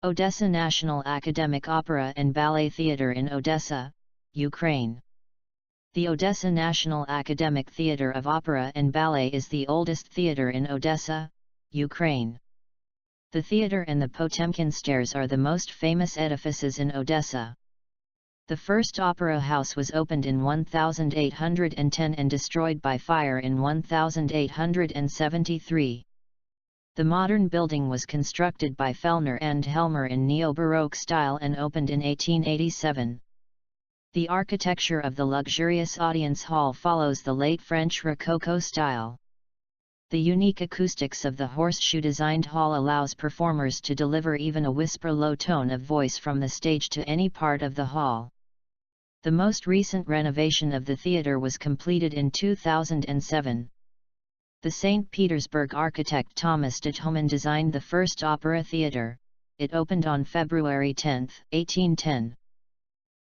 Odessa National Academic Opera and Ballet Theatre in Odessa, Ukraine. The Odessa National Academic Theatre of Opera and Ballet is the oldest theatre in Odessa, Ukraine. The theatre and the Potemkin Stairs are the most famous edifices in Odessa. The first opera house was opened in 1810 and destroyed by fire in 1873. The modern building was constructed by Fellner and Helmer in neo-baroque style and opened in 1887. The architecture of the luxurious audience hall follows the late French rococo style. The unique acoustics of the horseshoe-designed hall allows performers to deliver even a whisper-low tone of voice from the stage to any part of the hall. The most recent renovation of the theatre was completed in 2007. The Saint Petersburg architect Thomas de Thomon designed the first opera theatre. It opened on February 10, 1810.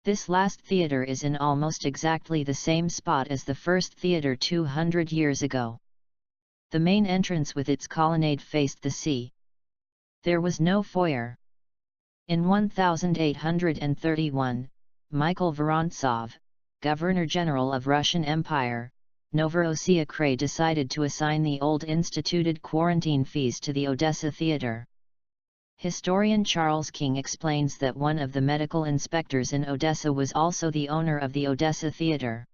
This last theatre is in almost exactly the same spot as the first theatre 200 years ago. The main entrance with its colonnade faced the sea. There was no foyer. In 1831, Michael Vorontsov, Governor-General of Russian Empire, Novorossiya Krai decided to assign the old instituted quarantine fees to the Odessa theatre. Historian Charles King explains that one of the medical inspectors in Odessa was also the owner of the Odessa theatre.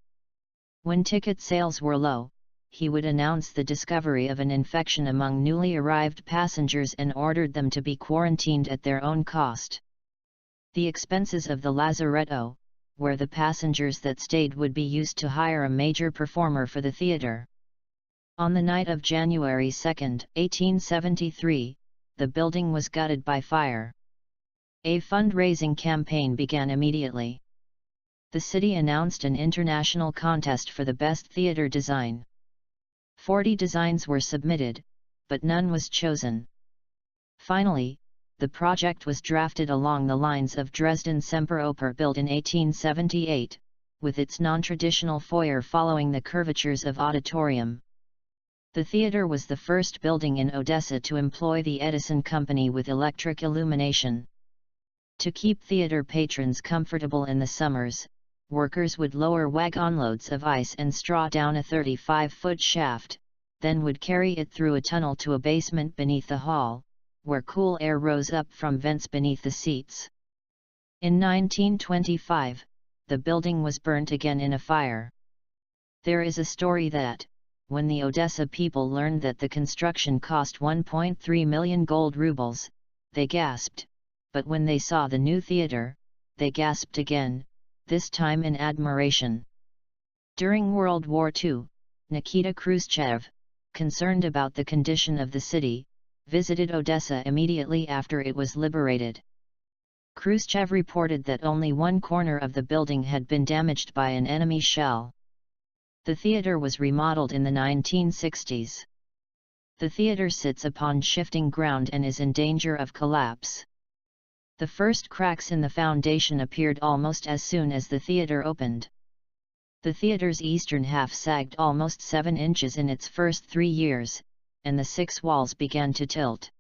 When ticket sales were low, he would announce the discovery of an infection among newly arrived passengers and ordered them to be quarantined at their own cost. The expenses of the lazaretto, where the passengers that stayed would be used to hire a major performer for the theatre. On the night of January 2, 1873, the building was gutted by fire. A fundraising campaign began immediately. The city announced an international contest for the best theatre design. 40 designs were submitted, but none was chosen. Finally, the project was drafted along the lines of Dresden Semperoper built in 1878, with its non-traditional foyer following the curvatures of auditorium. The theatre was the first building in Odessa to employ the Edison Company with electric illumination. To keep theatre patrons comfortable in the summers, workers would lower wagonloads of ice and straw down a 35-foot shaft, then would carry it through a tunnel to a basement beneath the hall, where cool air rose up from vents beneath the seats. In 1925, the building was burnt again in a fire. There is a story that, when the Odessa people learned that the construction cost 1.3 million gold rubles, they gasped, but when they saw the new theatre, they gasped again, this time in admiration. During World War II, Nikita Khrushchev, concerned about the condition of the city, visited Odessa immediately after it was liberated. Khrushchev reported that only one corner of the building had been damaged by an enemy shell. The theatre was remodeled in the 1960s. The theatre sits upon shifting ground and is in danger of collapse. The first cracks in the foundation appeared almost as soon as the theatre opened. The theatre's eastern half sagged almost 7 inches in its first 3 years, and the 6 walls began to tilt.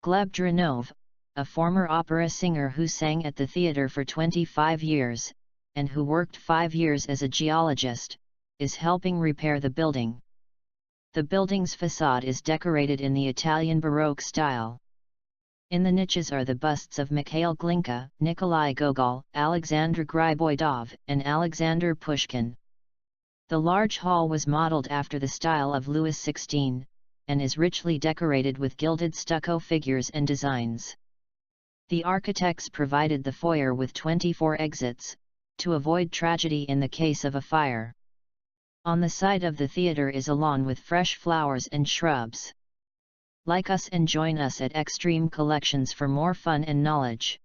Gleb Dronov, a former opera singer who sang at the theatre for 25 years, and who worked 5 years as a geologist, is helping repair the building. The building's facade is decorated in the Italian Baroque style. In the niches are the busts of Mikhail Glinka, Nikolai Gogol, Alexander Griboidov, and Alexander Pushkin. The large hall was modeled after the style of Louis XVI, and is richly decorated with gilded stucco figures and designs. The architects provided the foyer with 24 exits, to avoid tragedy in the case of a fire. On the side of the theatre is a lawn with fresh flowers and shrubs. Like us and join us at Extreme Collections for more fun and knowledge.